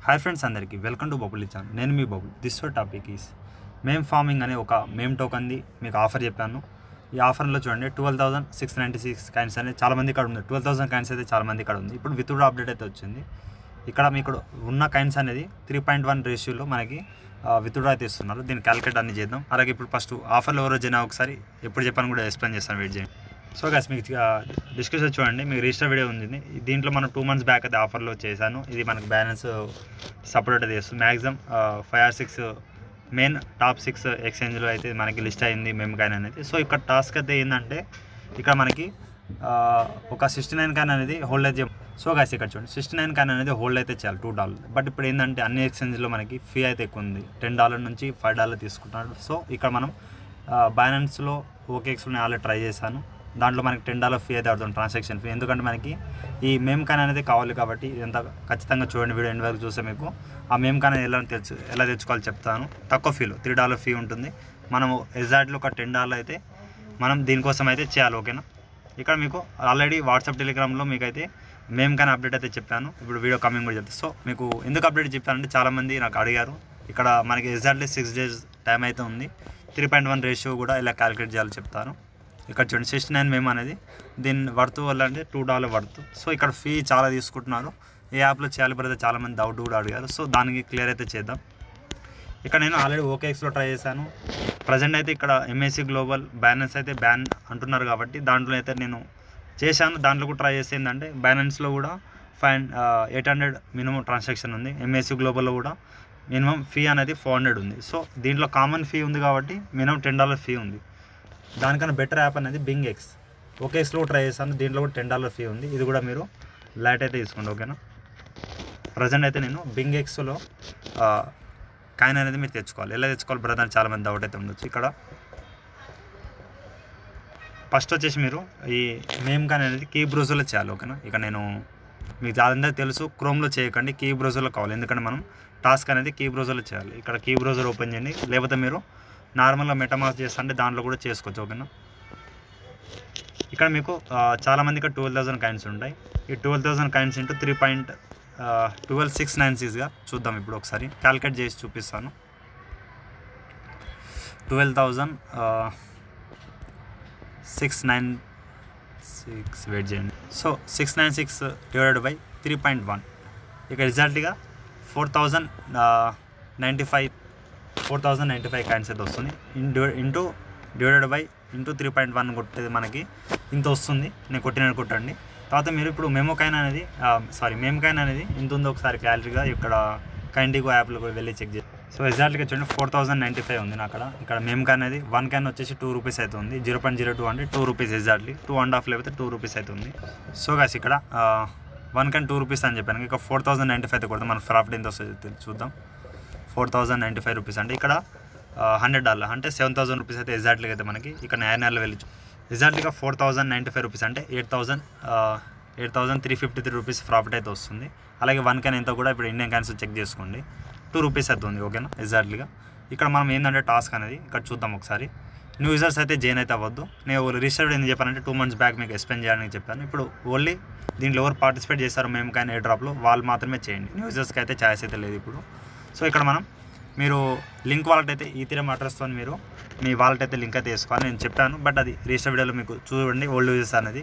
Hi friends, అందరికీ welcome to Bubble channel. నేను మీ Bubble. This topic is meme farming అనే ఒక మేమ్ టోకన్ది మీకు ఆఫర్ చెప్పాను. ఈ ఆఫర్లో చూడండి 12,696 కాయిన్స్ అనేది చాలామంది ఇక్కడ ఉంది. 12,000 కాయిన్స్ అయితే చాలామంది ఇక్కడ ఉంది. ఇప్పుడు విత్డ్రా అప్డేట్ అయితే వచ్చింది. ఇక్కడ మీకు ఉన్న కాయిన్స్ అనేది 3.1 రేషియోలో మనకి విత్డ్రా అయితే ఇస్తున్నారు. దీన్ని క్యాలిక్యులేట్ అన్ని చేద్దాం. అలాగే ఇప్పుడు ఫస్ట్ ఆఫర్లో ఎవరో జైనా ఒకసారి ఎప్పుడు చెప్పాను కూడా ఎక్స్ప్లెయిన్ చేస్తాను, వెయిట్ చేయండి. సో గైస్, మీకు డిస్కషన్ చూడండి, మీకు రిజిస్టర్ వీడియో ఉంది. దీంట్లో మనం 2 months బ్యాక్ అయితే ఆఫర్లో చేశాను. ఇది మనకు బ్యాలెన్స్ సపరేట్ అయితే చేస్తుంది. మ్యాక్సిమం 5 or 6 మెయిన్ టాప్ 6 ఎక్స్చేంజ్లో అయితే మనకి లిస్ట్ అయింది మెమ్ కాయిన్ అనేది. సో ఇక్కడ టాస్క్ అయితే ఏంటంటే ఇక్కడ మనకి ఒక 69 కాయిన్ అనేది హోల్డ్ అయితే. సో గైస్ ఇక్కడ చూడండి, 69 కాయిన్ అనేది హోల్డ్ అయితే చేయాలి $2. బట్ ఇప్పుడు ఏంటంటే అన్ని ఎక్స్చేంజ్లో మనకి ఫీ అయితే ఎక్కువ ఉంది. $10 నుంచి $5 తీసుకుంటున్నాడు. సో ఇక్కడ మనం బైనాన్స్లో OKX నేను ఆల్రెడీ ట్రై చేశాను. దాంట్లో మనకి $10 ఫీ అయితే అవుతుంది, ట్రాన్సాక్షన్ ఫీ. ఎందుకంటే మనకి ఈ మేమ్ కాయిన్ అనేది కావాలి కాబట్టి ఇదంతా ఖచ్చితంగా చూడండి. వీడియో ఎండ్ వరకు చూస్తే మీకు ఆ మేమ్ కాయిన్ ఎలా తెచ్చుకోవాలో చెప్తాను. తక్కువ ఫీలో $3 ఫీ ఉంటుంది. మనము ఎగ్జాక్ట్లీ ఒక $10 అయితే మనం దీనికోసం అయితే చేయాలి. ఓకేనా? ఇక్కడ మీకు ఆల్రెడీ వాట్సాప్ టెలిగ్రామ్లో మీకు అయితే మేమ్ కాయిన్ అప్డేట్ అయితే చెప్పాను. ఇప్పుడు వీడియో కమింగ్ కూడా చెప్తాను. సో మీకు ఎందుకు అప్డేట్ చెప్పానంటే చాలామంది నాకు అడిగారు. ఇక్కడ మనకి ఎగ్జాక్ట్లీ 6 days టైం అయితే ఉంది. 3.1 రేషియో కూడా ఇలా క్యాలిక్యులేట్ చేయాలో చెప్తాను. ఇక్కడ చూడండి, 69 మేమ్ అనేది దీని వర్త్ వల్ల అంటే $2 వర్త్. సో ఇక్కడ ఫీ చాలా తీసుకుంటున్నారు. ఏ యాప్లో చేయాలి బ్రదర్ చాలామంది డౌట్ కూడా అడిగారు. సో దానికి క్లియర్ అయితే చేద్దాం. ఇక్కడ నేను ఆల్రెడీ OKXలో ట్రై చేశాను. ప్రజెంట్ అయితే ఇక్కడ MAC గ్లోబల్ బైనాన్స్ అయితే బ్యాన్ అంటున్నారు కాబట్టి దాంట్లో అయితే నేను చేశాను. దాంట్లో కూడా ట్రై చేస్తే ఏంటంటే బైనాన్స్లో కూడా 800 మినిమం ట్రాన్సాక్షన్ ఉంది. MAC గ్లోబల్లో కూడా మినిమం ఫీ అనేది 400 ఉంది. సో దీంట్లో కామన్ ఫీ ఉంది కాబట్టి మినిమం $10 ఫీ ఉంది. దానికన్నా బెటర్ యాప్ అనేది BingX. OKXలో ట్రై చేశాను. దీంట్లో కూడా $10 ఫీ ఉంది. ఇది కూడా మీరు లైట్ అయితే తీసుకోండి. ఓకేనా? ప్రజెంట్ అయితే నేను BingXలో కాయిన్ అనేది మీరు తెచ్చుకోవాలి. ఎలా తెచ్చుకోవాలి బ్రదర్ అని చాలామంది డౌట్ అయితే ఉండొచ్చు. ఇక్కడ ఫస్ట్ వచ్చేసి మీరు ఈ మేమ్ కాయిన్ అనేది కీ బ్రౌజర్లో చేయాలి. ఓకేనా? ఇక నేను మీకు అందరికీ తెలుసు, క్రోమ్లో చేయకండి, కీ బ్రౌజర్లో కావాలి. ఎందుకంటే మనం టాస్క్ అనేది కీ బ్రౌజర్లో చేయాలి. ఇక్కడ కీ బ్రౌజర్ ఓపెన్ చేయండి. లేకపోతే మీరు నార్మల్గా మెటామాస్క్ చేస్తుంటే దాంట్లో కూడా చేసుకోవచ్చు. ఓకేనా? ఇక్కడ మీకు చాలామంది ఇక్కడ 12,000 కాయిన్స్ ఉంటాయి. ఈ 12,000 కాయిన్స్ ఇంటూ 3.12696గా చూద్దాం. ఇప్పుడు ఒకసారి క్యాలిక్యులేట్ చేసి చూపిస్తాను. 12,696 వెయిట్ చేయండి. సో 696 డివైడెడ్ బై 3.1 ఇక రిజల్ట్గా 4,095 కాయిన్స్ అయితే వస్తుంది. ఇంటూ డివైడెడ్ బై ఇంటూ 3.1 కొట్టేది మనకి ఇంత వస్తుంది. నేను కొట్టండి. తర్వాత మీరు ఇప్పుడు మేమ్ కాయిన్ అనేది ఇంత ఉందో ఒకసారి క్లారిటీగా ఇక్కడ కైండిగో యాప్లో వెళ్ళి చెక్ చేసి. సో ఎగ్జాక్ట్గా చూడండి 4,095 ఉంది నా అక్కడ. ఇక్కడ మేమ్ కాయిన్ అనేది 1 కాయిన్ వచ్చేసి ₹2 అయితే ఉంది. 0.02 అంటే ₹2 ఎగ్జాక్ట్లీ. 2.5 లేకపోతే ₹2 అయితే ఉంది. సో గాయ్స్ ఇక్కడ 1 కాయిన్ ₹2 అని చెప్పాను. ఇక 4,095 అయితే కొడతాం. మన ప్రాఫిట్ ఎంత వస్తుంది చూద్దాం. ₹4,095 అంటే ఇక్కడ $100 అంటే ₹7,000 అయితే ఎగ్జాక్ట్లీగా అయితే మనకి ఇక్కడ నేర్నర్లో వెళ్ళి ఎగ్జాక్ట్లీగా ₹4,095 అంటే $8,353 ప్రాఫిట్ అయితే వస్తుంది. అలాగే 1 కాయిన్ ఎంత కూడా ఇప్పుడు ఇండియన్ కాయిన్స్ చెక్ చేసుకోండి, ₹2 అయితే ఉంది. ఓకేనా? ఎగ్జాక్ట్లీగా ఇక్కడ మనం ఏంటంటే టాస్క్ అనేది ఇక్కడ చూద్దాం ఒకసారి. న్యూ యూజర్స్ అయితే జాయిన్ అయితే అవ్వద్దు. నేను రిజిస్టర్డ్ ఎందుకు చెప్పానంటే 2 months బ్యాక్ మీకు ఎక్స్ప్లెయిన్ చేయడానికి చెప్పాను. ఇప్పుడు ఓన్లీ దీంట్లో ఎవరు పార్టిసిపేట్ చేస్తారో మేము కాయిన్ ఎయిర్ డ్రాప్లో వాళ్ళు మాత్రమే చేయండి. న్యూ యూజర్స్కి అయితే ఛాయిస్ అయితే లేదు ఇప్పుడు. సో ఇక్కడ మీరు లింక్ వాలెట్ అయితే ఈథీరియం అడ్రస్తో మీరు మీ వాలెట్ అయితే లింక్ అయితే వేసుకోవాలి. నేను చెప్పాను, బట్ అది రిజిస్టర్ వీడియోలో మీకు చూడండి ఓల్డ్ యూజర్స్ అనేది.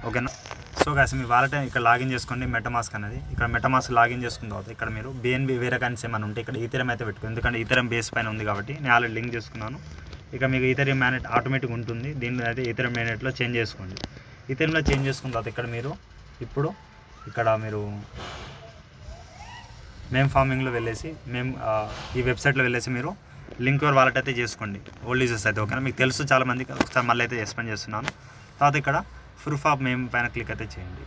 ఓకేనా? సో గాయ్స్ మీ వాలెట్ ఇక్కడ లాగిన్ చేసుకోండి. మెటామాస్క్ అనేది ఇక్కడ మెటామాస్క్ లాగిన్ చేసుకున్న తర్వాత ఇక్కడ మీరు BNB వేరే కాయిన్స్ ఏమైనా ఉంటే ఇక్కడ ఈథీరియం అయితే పెట్టుకోండి. ఎందుకంటే ఈథీరియం బేస్ పైన ఉంది కాబట్టి నేను ఆల్రెడీ లింక్ చేసుకున్నాను. ఇక మీకు ఈథీరియం మ్యానెట్ ఆటోమేటిక్ ఉంటుంది. దీనిలో అయితే ఈథీరియం మ్యానెట్లో చేంజ్ చేసుకోండి. ఈథీరియంలో చేంజ్ చేసుకున్న తర్వాత ఇక్కడ మీరు మేమ్ ఫార్మింగ్లో వెళ్ళేసి ఈ వెబ్సైట్లో వెళ్ళేసి మీరు లింక్ యువర్ వాలెట్ అయితే చేసుకోండి ఓల్డ్ యూజర్స్ అయితే. ఓకేనా? మీకు తెలుసు చాలామందికి, ఒకసారి మళ్ళీ అయితే ఎక్స్ప్లెయిన్ చేస్తున్నాను. తర్వాత ఇక్కడ ప్రూఫ్ ఆఫ్ మేమ్ పైన క్లిక్ అయితే చేయండి.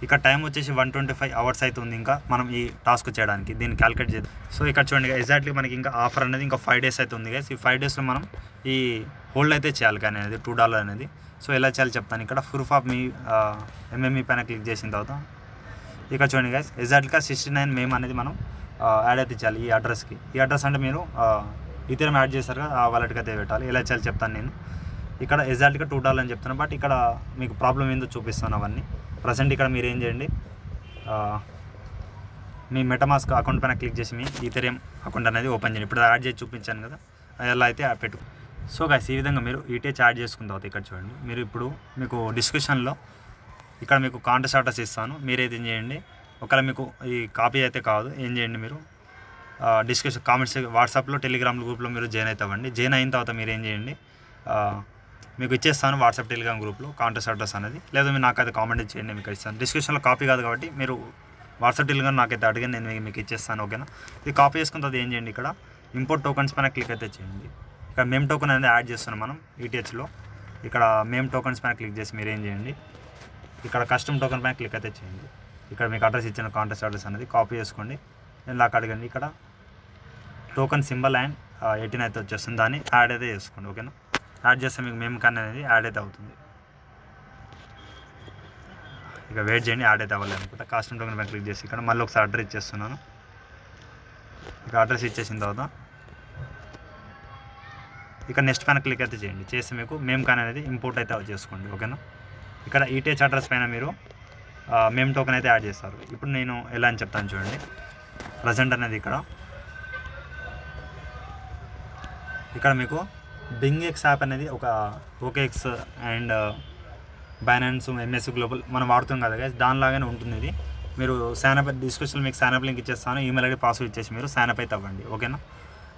ఇక్కడ టైం వచ్చేసి 125 hours అయితే ఉంది ఇంకా మనం ఈ టాస్క్ చేయడానికి. దీన్ని క్యాలిక్యులేట్ చేద్దాం. సో ఇక్కడ చూడండి ఎగ్జాక్ట్లీ మనకి ఇంకా ఆఫర్ అనేది ఇంకా 5 days అయితే ఉంది గైస్. ఈ 5 daysలో మనం ఈ హోల్డ్ అయితే చేయాలి కానీ అనేది $2 అనేది. సో ఎలా చేయాలి చెప్తాను. ఇక్కడ ప్రూఫ్ ఆఫ్ మీ MME పైన క్లిక్ చేసిన తర్వాత ఇక్కడ చూడండి గైస్ ఎగ్జాక్ట్గా 69 మేమ్ అనేది మనం యాడ్ అయితే చేయాలి ఈ అడ్రస్కి. ఈ అడ్రస్ అంటే మీరు ఈథీరియం యాడ్ చేస్తారు కదా, ఆ వాలెట్కి అయితే పెట్టాలి. ఎలా చేయాలి చెప్తాను నేను. ఇక్కడ ఎగ్జాక్ట్గా $2 అని చెప్తున్నాను, బట్ ఇక్కడ మీకు ప్రాబ్లం ఏందో చూపిస్తాను అవన్నీ. ప్రజెంట్ ఇక్కడ మీరు ఏం చేయండి, మీ మెటామాస్క్ అకౌంట్ పైన క్లిక్ చేసి మీ ఈథెరియం అకౌంట్ అనేది ఓపెన్ చేయండి. ఇప్పుడు యాడ్ చేసి చూపించాను కదా, అలా అయితే పెట్టు. సో గైస్ ఈ విధంగా మీరు ఈటీహెచ్ యాడ్ చేసుకున్న తర్వాత ఇక్కడ చూడండి, మీరు ఇప్పుడు మీకు డిస్క్రిప్షన్లో ఇక్కడ మీకు కాంటాక్ట్ అడ్రస్ ఇస్తాను. మీరైతే ఏం చేయండి, ఒకవేళ మీకు ఈ కాపీ అయితే కాదు, ఏం చేయండి మీరు డిస్కషన్ కామెంట్స్ వాట్సాప్లో టెలిగ్రామ్ గ్రూప్లో మీరు జాయిన్ అవుతామండి. జాయిన్ అయిన తర్వాత మీరు ఏం చేయండి, మీకు ఇచ్చేస్తాను వాట్సాప్ టెలిగ్రామ్ గ్రూప్లో కాంటాక్ట్ అడ్రస్ అనేది, లేదా మీరు నాకైతే కామెంట్ చేయండి, మీకు ఇస్తాను. డిస్క్రిప్షన్లో కాపీ కాదు కాబట్టి మీరు వాట్సాప్ టెలిగ్రామ్ నాకైతే అడిగాను, నేను మీకు ఇచ్చేస్తాను. ఓకేనా, ఇది కాపీ చేసుకున్న తర్వాత ఏం చేయండి, ఇక్కడ ఇంపోర్ట్ టోకన్స్ పైన క్లిక్ అయితే చేయండి. ఇక్కడ మేమ్ టోకెన్ అనేది యాడ్ చేస్తున్నాం మనం ఈటీహెచ్లో. ఇక్కడ మేమ్ టోకన్స్ పైన క్లిక్ చేసి మీరు ఏం చేయండి, ఇక్కడ కస్టమ్ టోకెన్ పైన క్లిక్ అయితే చేయండి. ఇక్కడ మీకు అడ్రస్ ఇచ్చిన కాంటాక్ట్ అడ్రస్ అనేది కాపీ చేసుకోండి. నేను నాకు అడగండి, ఇక్కడ టోకెన్ సింబల్ అండ్ 18 అయితే వచ్చేస్తుంది, దాన్ని యాడ్ అయితే చేసుకోండి. ఓకేనా, యాడ్ చేస్తే మీకు మేమ్ కాన్ అనేది యాడ్ అయితే అవుతుంది. ఇక వెయిట్ చేయండి, యాడ్ అయితే అవ్వలేదు అనుకుంటా. కస్టమ్ టోకెన్ పైన క్లిక్ చేసి ఇక్కడ మళ్ళీ ఒకసారి అడ్రస్ ఇచ్చేస్తున్నాను. ఇక అడ్రస్ ఇచ్చేసిన తర్వాత ఇక్కడ నెక్స్ట్ పైన క్లిక్ అయితే చేయండి. చేస్తే మీకు మేమ్ కాన్ అనేది ఇంపోర్ట్ అయితే చేసుకోండి. ఓకేనా, ఇక్కడ ఈటీహెచ్ అడ్రస్ పైన మీరు మేమ్ టోకెన్ అయితే యాడ్ చేస్తారు. ఇప్పుడు నేను ఎలా అని చెప్తాను చూడండి. ప్రజెంట్ అనేది ఇక్కడ మీకు బింగ్ఎక్స్ యాప్ అనేది ఒక OKX and Binance MS global మనం వాడుతాం కదా గైస్, దానిలాగానే ఉంటుంది. ఇది మీరు సైన్అప్ డిస్క్రిప్షన్లో మీకు సైన్అప్ లింక్ ఇచ్చేస్తాను, ఈమెయిల్ ఐడి పాస్వర్డ్ ఇచ్చేసి మీరు సైన్అప్ అయితే అవ్వండి. ఓకేనా,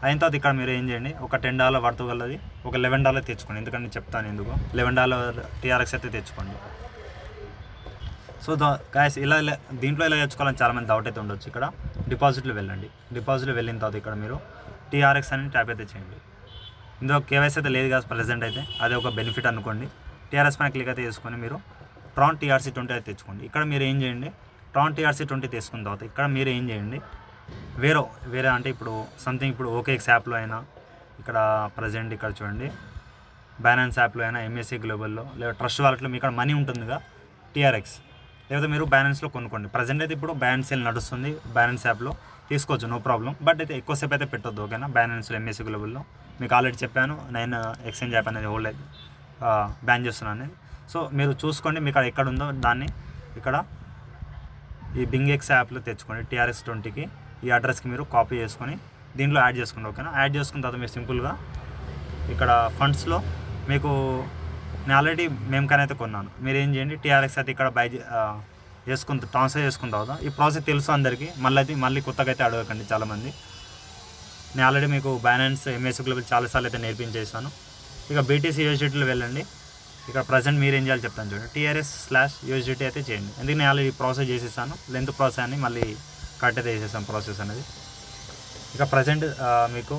అయిన తర్వాత ఇక్కడ మీరు ఏం చేయండి, ఒక $10 వర్తగలది ఒక $11 తెచ్చుకోండి. ఎందుకంటే చెప్తాను ఎందుకు, $11 టీఆర్ఎక్స్ అయితే తెచ్చుకోండి. సో గాయస్ ఇలా దీంట్లో ఇలా తెచ్చుకోవాలని చాలామంది డౌట్ అయితే ఉండొచ్చు. ఇక్కడ డిపాజిట్లో వెళ్ళండి. డిపాజిట్లో వెళ్ళిన తర్వాత ఇక్కడ మీరు టీఆర్ఎక్స్ అని ట్యాప్ అయితే చేయండి. ఇందులో కేవైసీ అయితే లేదు కదా ప్రజెంట్ అయితే, అదే ఒక బెనిఫిట్ అనుకోండి. టీఆర్ఎస్ పైన క్లిక్ అయితే చేసుకొని మీరు ట్రాన్ TRC20 అయితే తెచ్చుకోండి. ఇక్కడ మీరు ఏం చేయండి, ట్రాన్ TRC20 తీసుకున్న తర్వాత ఇక్కడ మీరు ఏం చేయండి, వేరే అంటే ఇప్పుడు సంథింగ్ ఇప్పుడు ఓకేఎక్స్ యాప్లో అయినా, ఇక్కడ ప్రజెంట్ ఇక్కడ చూడండి బైనాన్స్ యాప్లో అయినా, ఎంఎస్సి గ్లోబల్లో లేదా ట్రస్ట్ వాలెట్లో మీ ఇక్కడ మనీ ఉంటుందిగా టీఆర్ఎక్స్, లేకపోతే మీరు బైనాన్స్లో కొనుక్కోండి. ప్రజెంట్ అయితే ఇప్పుడు బైనాన్స్ సేల్ నడుస్తుంది, బైనాన్స్ యాప్లో తీసుకోవచ్చు, నో ప్రాబ్లం. బట్ అయితే ఎక్కువసేపు అయితే పెట్టొద్దు. ఓకేనా, బైనాన్స్లో ఎంఎస్సి గ్లోబల్లో మీకు ఆల్రెడీ చెప్పాను, నేను ఎక్స్చేంజ్ యాప్ అనేది హోల్డ్ అయితే బ్యాన్ చేస్తున్నాను అనేది. సో మీరు చూసుకోండి మీకు ఎక్కడ ఉందో దాన్ని ఇక్కడ ఈ బింగ్ఎక్స్ యాప్లో తెచ్చుకోండి. TRX20కి ఈ అడ్రస్కి మీరు కాపీ చేసుకొని దీంట్లో యాడ్ చేసుకోండి. ఓకేనా, యాడ్ చేసుకున్న తర్వాత మీరు సింపుల్గా ఇక్కడ ఫండ్స్లో మీకు నేను ఆల్రెడీ మేమ్ కాన్ అయితే కొన్నాను. మీరు ఏం చేయండి, TRX అయితే ఇక్కడ ట్రాన్స్ఫర్ చేసుకున్న తర్వాత ఈ ప్రాసెస్ తెలుసు అందరికీ, మళ్ళీ కొత్తగా అయితే అడగకండి చాలామంది. నేను ఆల్రెడీ మీకు బైనాన్స్ ఎంఎస్ గ్లోబల్ చాలాసార్లు అయితే నేర్పించేసాను. ఇక BTC USDTలో వెళ్ళండి. ఇక్కడ ప్రజెంట్ మీరు ఏం చేయాలి చెప్తాను చూడండి, TRS/USDT అయితే చేయండి. ఎందుకంటే నేను ఆల్రెడీ ప్రాసెస్ చేసేసాను, లెంత్ ప్రాసెస్ అని మళ్ళీ కట్ అయితే చేసేసాను ప్రాసెస్ అనేది. ఇక ప్రజెంట్ మీకు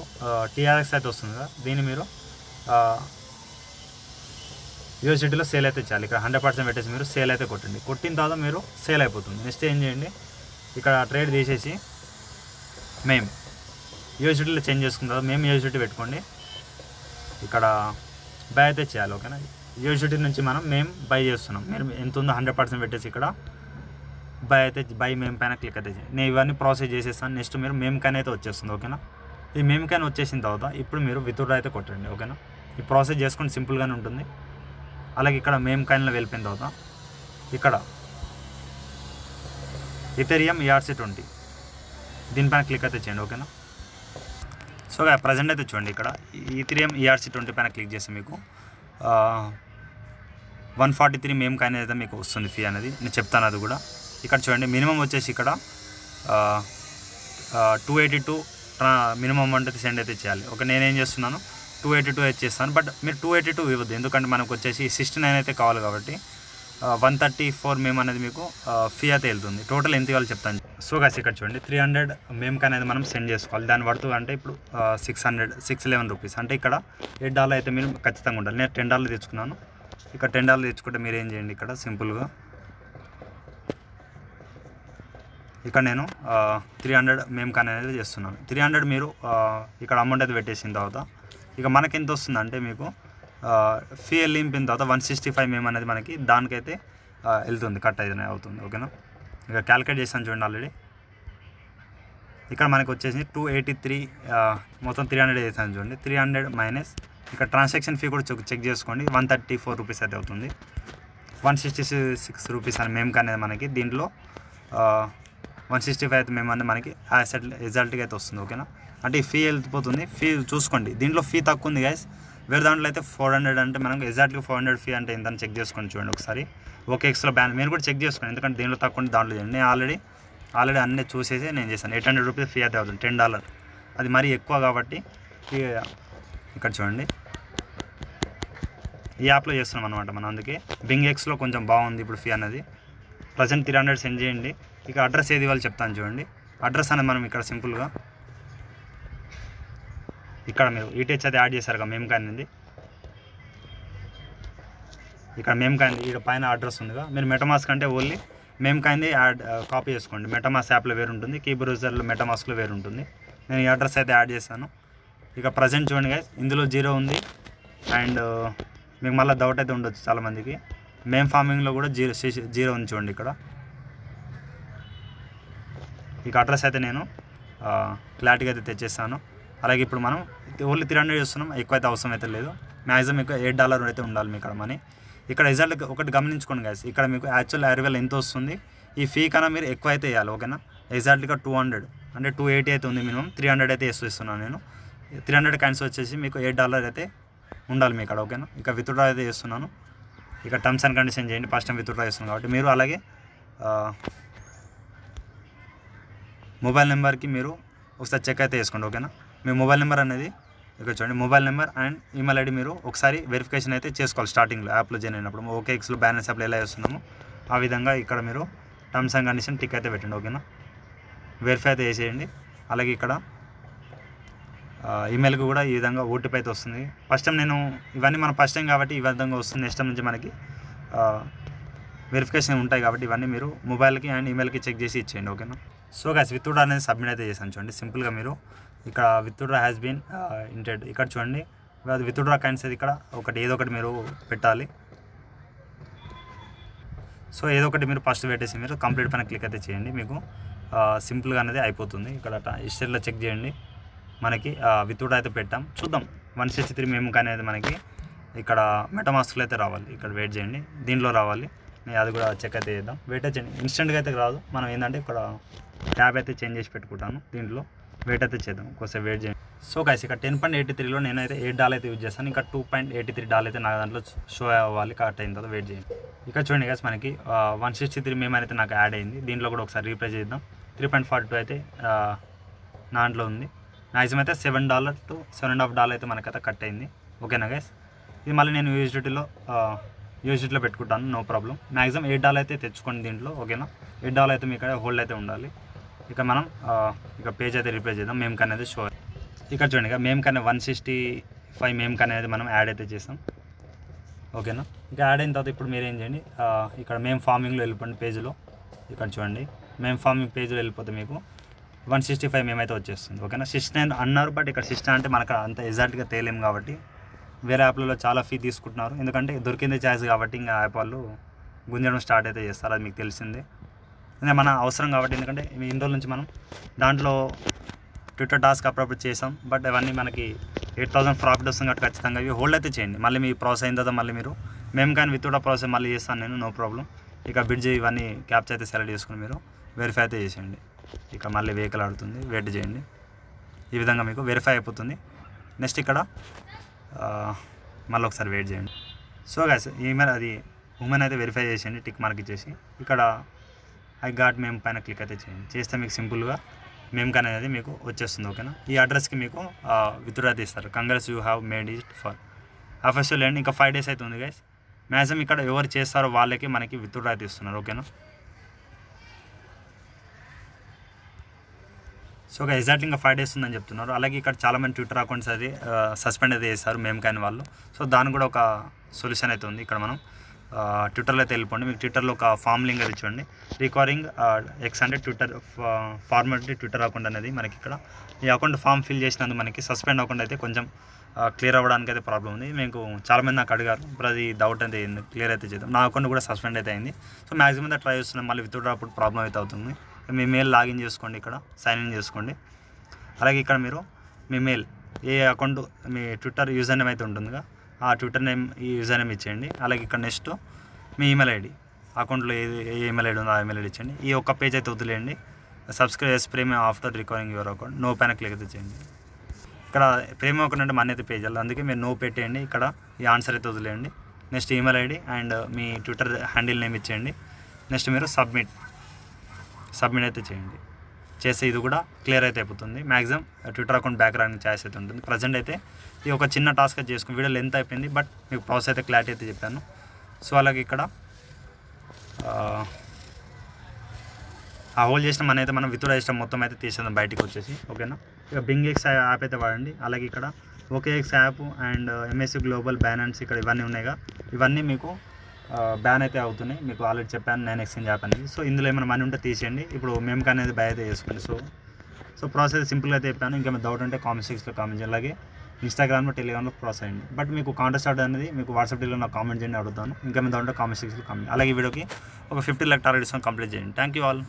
TRX అయితే వస్తుంది కదా, దీన్ని మీరు USDTలో సేల్ అయితే చేయాలి. ఇక్కడ 100% పెట్టేసి మీరు సేల్ అయితే కొట్టండి. కొట్టిన తర్వాత మీరు సేల్ అయిపోతుంది. నెక్స్ట్ ఏం చేయండి, ఇక్కడ ట్రేడ్ తీసేసి మేము USDTలో చేంజ్ చేసుకున్న తర్వాత మేము USDT పెట్టుకోండి. ఇక్కడ బై అయితే చేయాలి. ఓకేనా, USDT నుంచి మేము బై చేస్తున్నాం. మీరు ఎంత ఉందో 100% పెట్టేసి ఇక్కడ బై మేము పైన క్లిక్ అయితే చేయండి. నేను ఇవన్నీ ప్రాసెస్ చేసేస్తాను. నెక్స్ట్ మీరు మేము కాన్ అయితే వచ్చేస్తుంది. ఓకేనా, ఈ మేము కాన్ వచ్చేసిన తర్వాత ఇప్పుడు మీరు విత్డ్రా అయితే కొట్టండి. ఓకేనా, ఈ ప్రాసెస్ చేసుకొని సింపుల్గానే ఉంటుంది. అలాగే ఇక్కడ మేము కాన్లో వెళ్ళిపోయిన తర్వాత ఇక్కడ ఈథెరియం ERC20 దీనిపైన క్లిక్ అయితే చేయండి. ఓకేనా, సో ప్రజెంట్ అయితే చూడండి, ఇక్కడ ఈథెరియం ERC20 పైన క్లిక్ చేస్తే మీకు 143 మేము కాయిన్ అయితే మీకు వస్తుంది ఫీ అనేది, నేను చెప్తాను అది కూడా. ఇక్కడ చూడండి మినిమం వచ్చేసి ఇక్కడ 282 మినిమం అమౌంట్ అయితే సెండ్ అయితే చేయాలి. ఓకే, నేనేం చేస్తున్నాను 282 అయితే చేస్తాను. బట్ మీరు 282 ఇవ్వద్దు, ఎందుకంటే మనకు వచ్చేసి 69 అయితే కావాలి కాబట్టి 134 మేము అనేది మీకు ఫీ అయితే వెళ్తుంది. టోటల్ ఎంత ఇవ్వాలి చెప్తాను. సో గాస్ ఇక్కడ చూడండి 300 మేము అనేది మనం సెండ్ చేసుకోవాలి. దాని పడుతుంది అంటే ఇప్పుడు 611 రూపీస్, అంటే ఇక్కడ $8 అయితే మీరు ఖచ్చితంగా ఉండాలి. నేను $10 తెచ్చుకున్నాను. ఇక్కడ $10 తెచ్చుకుంటే మీరు ఏం చేయండి, ఇక్కడ సింపుల్గా ఇక్కడ నేను 300 మేము అనేది చేస్తున్నాను. 300 మీరు ఇక్కడ అమౌంట్ అయితే పెట్టేసిన తర్వాత ఇక మనకి ఎంత వస్తుంది అంటే మీకు ఫీ వెళ్ళింపిన తర్వాత 165 మేము అనేది మనకి దానికైతే వెళ్తుంది, కట్ అయితే అవుతుంది. ఓకేనా, ఇక క్యాలిక్యులేట్ చేస్తాను చూడండి ఆల్రెడీ. ఇక్కడ మనకి వచ్చేసి 283 మొత్తం 300 చేస్తాను చూడండి. 300 మైనస్ ఇక్కడ ట్రాన్సాక్షన్ ఫీ కూడా చెక్ చేసుకోండి, 134 రూపీస్ అయితే అవుతుంది. 166 రూపీస్ అని మేము అనేది మనకి దీంట్లో 165 అయితే మేము మనకి యాసెట్ రిజల్ట్గా అయితే వస్తుంది. ఓకేనా, అంటే ఈ ఫీ వెళ్ళిపోతుంది. ఫీ చూసుకోండి, దీంట్లో ఫీ తక్కువ ఉంది గైస్. వేరే దాంట్లో అయితే 400 అంటే మనకు ఎగ్జాక్ట్గా 400 ఫీ అంటే ఎంతని చెక్ చేసుకొని చూడండి ఒకసారి. OKXలో బ్యాన్ మీరు కూడా చెక్ చేసుకోండి, ఎందుకంటే దీంట్లో తక్కువ ఉంది దాంట్లో చేయండి. నేను ఆల్రెడీ అన్నీ చూసేసి నేను చేశాను. 800 రూపీస్ ఫీ అయితే అవుతుంది, $10. అది మరీ ఎక్కువ కాబట్టి ఇక్కడ చూడండి ఈ యాప్లో చేస్తున్నాం అనమాట మనం. అందుకే బింగ్ఎక్స్లో కొంచెం బాగుంది ఇప్పుడు ఫీ అనేది. ప్రజెంట్ 300 సెండ్ చేయండి. ఇక అడ్రస్ ఏది ఇవ్వాలి చెప్తాను చూడండి. అడ్రస్ అనేది మనం ఇక్కడ సింపుల్గా ఇక్కడ మీరు ఈటీహెచ్ అది యాడ్ చేశారు కదా, మేము కానీ ఇక్కడ మేము కానీ ఇక్కడ పైన అడ్రస్ ఉందిగా. మీరు మెటామాస్క్ అంటే ఓన్లీ మేము కానీ యాడ్ కాపీ చేసుకోండి. మెటామాస్క్ యాప్లో వేరు ఉంటుంది, కీ బ్రౌజర్లో మెటామాస్క్లో వేరు ఉంటుంది. నేను ఈ అడ్రస్ అయితే యాడ్ చేశాను. ఇక ప్రజెంట్ చూడండి గైస్, ఇందులో 0 ఉంది. అండ్ మీకు మళ్ళీ డౌట్ అయితే ఉండొచ్చు చాలామందికి, మేము ఫార్మింగ్లో కూడా 0 ఉంది చూడండి ఇక్కడ. ఇక అడ్రస్ అయితే నేను క్లారిటీగా అయితే తెచ్చేస్తాను. అలాగే ఇప్పుడు మనం ఓన్లీ 300 చేస్తున్నాం, ఎక్కువ అయితే అవసరం అయితే లేదు. మ్యాక్సిమం ఎక్కువ $8 అయితే ఉండాలి మీకు ఇక్కడ మనీ. ఇక్కడ రిజల్ట్ ఒకటి గమనించుకోండి గైస్, ఇక్కడ మీకు యాక్చువల్ అరైవల్ ఎంత వస్తుంది, ఈ ఫీ కన్నా మీరు ఎక్కువ అయితే వేయాలి. ఓకేనా, ఎగ్జాక్ట్గా 200 అంటే 280 అయితే ఉంది మినిమం. 300 అయితే ఇస్తున్నాను నేను. 300 కాయిన్స్ వచ్చేసి మీకు $8 అయితే ఉండాలి మీ ఇక్కడ. ఓకేనా, ఇక విత్డ్రా అయితే చేస్తున్నాను. ఇక టర్మ్స్ అండ్ కండిషన్ చేయండి, ఫస్ట్ టైం విత్డ్రా చేస్తున్నాను కాబట్టి మీరు. అలాగే మొబైల్ నెంబర్కి మీరు ఒకసారి చెక్ అయితే చేసుకోండి. ఓకేనా, మీ మొబైల్ నెంబర్ అనేది ఇక్కడ చూడండి, mobile number and email ID మీరు ఒకసారి వెరిఫికేషన్ అయితే చేసుకోవాలి స్టార్టింగ్లో యాప్లో జాయిన్ అయినప్పుడు. OKXలో బ్యాలెన్స్ యాప్లో ఎలా చేస్తున్నామో ఆ విధంగా ఇక్కడ మీరు టర్మ్స్ అండ్ కండిషన్ టిక్ అయితే పెట్టండి. ఓకేనా, వెరిఫై అయితే చేసేయండి. అలాగే ఇక్కడ ఈమెయిల్కి కూడా ఈ విధంగా ఓటీపీ అయితే వస్తుంది. ఫస్ట్ టైం నేను ఇవన్నీ మన ఫస్ట్ టైం కాబట్టి ఈ విధంగా వస్తుంది. నెక్స్ట్ టైం నుంచి మనకి వెరిఫికేషన్ ఉంటాయి కాబట్టి ఇవన్నీ మీరు మొబైల్కి అండ్ ఈమెయిల్కి చెక్ చేసి ఇచ్చేయండి. ఓకేనా, సో గైస్ విత్డ్రా అనేది సబ్మిట్ అయితే చేశాను చూడండి. సింపుల్గా మీరు ఇక్కడ విత్డ్రా హ్యాస్ బీన్ ఇంటెడ్ ఇక్కడ చూడండి. విత్డ్రా కాయిన్స్ అయితే ఇక్కడ ఏదో ఒకటి మీరు పెట్టాలి. సో ఏదో ఒకటి మీరు ఫస్ట్ పెట్టేసి మీరు కంప్లీట్ పైన క్లిక్ అయితే చేయండి. మీకు సింపుల్గా అనేది అయిపోతుంది. ఇక్కడ హిస్టరీలో చెక్ చేయండి, మనకి విత్డ్రా అయితే పెట్టాం. చూద్దాం 163 మేము కానీ అనేది మనకి ఇక్కడ మెటామాస్క్లో అయితే రావాలి. ఇక్కడ వెయిట్ చేయండి, దీంట్లో రావాలి. నేను అది కూడా చెక్ అయితే చేద్దాం. వెయిట్ అయితే చేయండి, ఇన్స్టెంట్గా అయితే రాదు. మనం ఏంటంటే ఇక్కడ ట్యాబ్ అయితే చేంజ్ చేసి పెట్టుకుంటాను, దీంట్లో వెయిట్ అయితే చేద్దాం, కొంచెం వెయిట్ చేయండి. సో గైస్ ఇక్కడ 10.83లో నేనైతే $8 అయితే యూజ్ చేస్తాను. ఇంకా $2.83 అయితే నా దాంట్లో షో అవ్వాలి. కరెక్ట్ అయిన తర్వాత వెయిట్ చేయండి. ఇక్కడ చూడండి గైస్ మనకి 163 మేము అయితే నాకు యాడ్ అయింది. దీంట్లో కూడా ఒకసారి రీప్లేస్ చేద్దాం. 3.42 అయితే నా దాంట్లో ఉంది. మ్యాక్సిమం అయితే $7 to $7.5 అయితే మనకైతే కట్ అయింది. ఓకేనా గైస్, ఇది మళ్ళీ నేను యూఎస్డిటీలో పెట్టుకుంటాను, నో ప్రాబ్లం. మ్యాక్సిమం $8 అయితే తెచ్చుకోండి దీంట్లో. ఓకేనా, $8 అయితే మీకు హోల్డ్ అయితే ఉండాలి. ఇక మనం ఇక పేజ్ అయితే రిప్లేస్ చేద్దాం. మేము కానీ అనేది షో ఇక్కడ చూడండి, ఇక మేము కానీ 165 మేము కానీ అనేది మనం యాడ్ అయితే చేస్తాం. ఓకేనా, ఇక యాడ్ అయిన తర్వాత ఇప్పుడు మీరు ఏం చేయండి, ఇక్కడ మేము ఫార్మింగ్లో వెళ్ళిపోండి పేజ్లో. ఇక్కడ చూడండి, మేము ఫార్మింగ్ పేజ్లో వెళ్ళిపోతే మీకు 165 మేమైతే వచ్చేస్తుంది. ఓకేనా, 69 అన్నారు, బట్ ఇక్కడ 69 అంటే మనకు అంత ఎగ్జాక్ట్గా తేలేము కాబట్టి వేరే యాప్లలో చాలా ఫీ తీసుకుంటున్నారు. ఎందుకంటే దొరికింది ఛాయిస్ కాబట్టి ఇంకా యాప్ వాళ్ళు గుంజడం స్టార్ట్ అయితే చేస్తారు, అది మీకు తెలిసిందే. మన అవసరం కాబట్టి, ఎందుకంటే ఇన్ని రోజుల నుంచి మనం దాంట్లో ట్విట్టర్ టాస్క్ అప్పుడప్పుడు చేసాం, బట్ అవన్నీ మనకి 8,000 ప్రాఫిట్ వస్తుంది కాబట్టి ఖచ్చితంగా ఇవి హోల్డ్ అయితే చేయండి. మళ్ళీ మీ ప్రాసెస్ అయిన తర్వాత మళ్ళీ మీరు మేము కానీ విత్డ్రా ప్రాసెస్ మళ్ళీ చేస్తాను నేను, నో ప్రాబ్లం. ఇక బిడ్జ్ ఇవన్నీ క్యాప్చర్ అయితే సెలెక్ట్ చేసుకుని మీరు వెరిఫై అయితే చేసేయండి. ఇక మళ్ళీ వెహికల్ ఆడుతుంది, వెయిట్ చేయండి. ఈ విధంగా మీకు వెరిఫై అయిపోతుంది. నెక్స్ట్ ఇక్కడ మళ్ళీ ఒకసారి వెయిట్ చేయండి. సో గైస్ ఈమెయిల్ అది ఉమెన్ అయితే వెరిఫై చేసేయండి, టిక్ మార్క్ ఇచ్చేసి ఇక్కడ ఐ గాట్ మేము పైన క్లిక్ అయితే చేయండి. చేస్తే మీకు సింపుల్గా మేము కానీ అనేది మీకు వచ్చేస్తుంది. ఓకేనా, ఈ అడ్రస్కి మీకు విత్డ్రా అయితే ఇస్తారు. Congrats you have made it for official and ఇంకా 5 days అయితే ఉంది గైస్. మ్యాక్సిమం ఇక్కడ ఎవరు చేస్తారో వాళ్ళకి మనకి విత్డ్రా అయితే ఇస్తున్నారు. ఓకేనా, సో ఎగ్జాక్ట్లీ ఇంకా 5 days ఉందని చెప్తున్నారు. అలాగే ఇక్కడ చాలామంది ట్విట్టర్ అకౌంట్స్ అది సస్పెండ్ అయితే చేస్తారు మేము కానీ వాళ్ళు. సో దానికి కూడా ఒక సొల్యూషన్ అయితే ఉంది. ఇక్కడ మనం ట్విట్టర్లో అయితే వెళ్ళిపోండి. మీకు ట్విట్టర్లో ఒక ఫామ్ లింక్ అది చూడండి, రిక్వైరింగ్ X అంటే ట్విట్టర్ ఫార్మాలిటీ ట్విట్టర్ అకౌంట్ అనేది మనకి ఇక్కడ ఈ అకౌంట్ ఫామ్ ఫిల్ చేసినందుకు మనకి సస్పెండ్ అకౌంట్ అయితే కొంచెం క్లియర్ అవ్వడానికి అయితే ప్రాబ్లం ఉంది. మీకు చాలామంది నాకు అడిగారు, ఇప్పుడు అది డౌట్ అయితే క్లియర్ అయితే చేద్దాం. నా అకౌంట్ కూడా సస్పెండ్ అయితే అయింది. సో మ్యాక్సిమం అయితే ట్రై చేస్తున్నాం, మళ్ళీ విత్డ్రా అప్పుడు ప్రాబ్లం అయితే అవుతుంది. మీ మెయిల్ లాగిన్ చేసుకోండి, ఇక్కడ సైన్ ఇన్ చేసుకోండి. అలాగే ఇక్కడ మీరు మీ మెయిల్ ఏ అకౌంట్ మీ ట్విట్టర్ యూజర్ నేమ్ అయితే ఉంటుందిగా ఆ ట్విట్టర్ నేమ్ ఈ యూజర్ నేమ్ ఇచ్చేయండి. అలాగే ఇక్కడ నెక్స్ట్ మీ ఈమెయిల్ ఐడి అకౌంట్లో ఏ ఈమెయిల్ ఐడి ఉందో ఆ ఈమెయిల్ ఐడి ఇచ్చేయండి. ఈ ఒక్క పేజ్ అయితే వదిలేయండి. సబ్స్క్రైబ్ చేసి premium after recovering your account no పైన క్లిక్ అయితే చేయండి. ఇక్కడ ప్రీమియం అకౌంట్ అంటే మనీ అయితే పే చేయాలి, అందుకే మీరు నో పెట్టేయండి. ఇక్కడ ఈ ఆన్సర్ అయితే వదిలేయండి. నెక్స్ట్ ఈమెయిల్ ఐడి అండ్ మీ ట్విట్టర్ హ్యాండిల్ నేమ్ ఇచ్చేయండి. నెక్స్ట్ మీరు సబ్మిట్ అయితే చేయండి. చేస్తే ఇది కూడా క్లియర్ అయితే అయిపోతుంది. మ్యాక్సిమం ట్విట్టర్ అకౌంట్ బ్యాక్ రానికి ఛాయిస్ అయితే ఉంటుంది. ప్రజెంట్ అయితే ఇది ఒక చిన్న టాస్క్ అయితే చేసుకుని వీడియో లెంత్ అయిపోయింది, బట్ మీకు ప్రాసెస్ అయితే క్లారిటీ అయితే చెప్పాను. సో అలాగే ఇక్కడ ఆ హోల్డ్ చేసిన మనీ అయితే మనం విత్డ్రా చేసిన మొత్తం అయితే తీసేద్దాం బయటికి వచ్చేసి, ఓకేనా. ఇక బింగ్.ఎక్స్ యాప్ అయితే వాడండి. అలాగే ఇక్కడ OKX app and MSC global balance ఇక్కడ ఇవన్నీ ఉన్నాయిగా, ఇవన్నీ మీకు బ్యాన్ అయితే అవుతున్నాయి. మీకు ఆల్రెడీ చెప్పాను 9exchange యాప్ అనేది. సో ఇందులో ఏమైనా మనీ ఉంటే తీసేయండి. ఇప్పుడు మేము అనేది బై అయితే చేసుకోండి. సో ప్రాసెస్ సింపుల్గా అయితే చెప్పాను. ఇంకేమైనా డౌట్ ఉంటే కామెంట్ సెక్షన్లో కామెంట్ చేయండి. అలాగే ఇన్స్టాగ్రామ్లో టెలిగ్రామ్లో ప్రాసెస్ అయ్యండి. బట్ మీకు కాంటాక్ట్ ఆర్డర్ అనేది మీకు వాట్సాప్ డీలో నాకు కామెంట్ చేయండి, అడుగుతాను. ఇంకేమైనా డౌట్ ఉంటే కామెంట్ సెక్షన్లో కామెంట్. అలాగే ఈ వీడియోకి ఒక 50 lakh టార్గెట్ కంప్లీట్ చేయండి. Thank you all.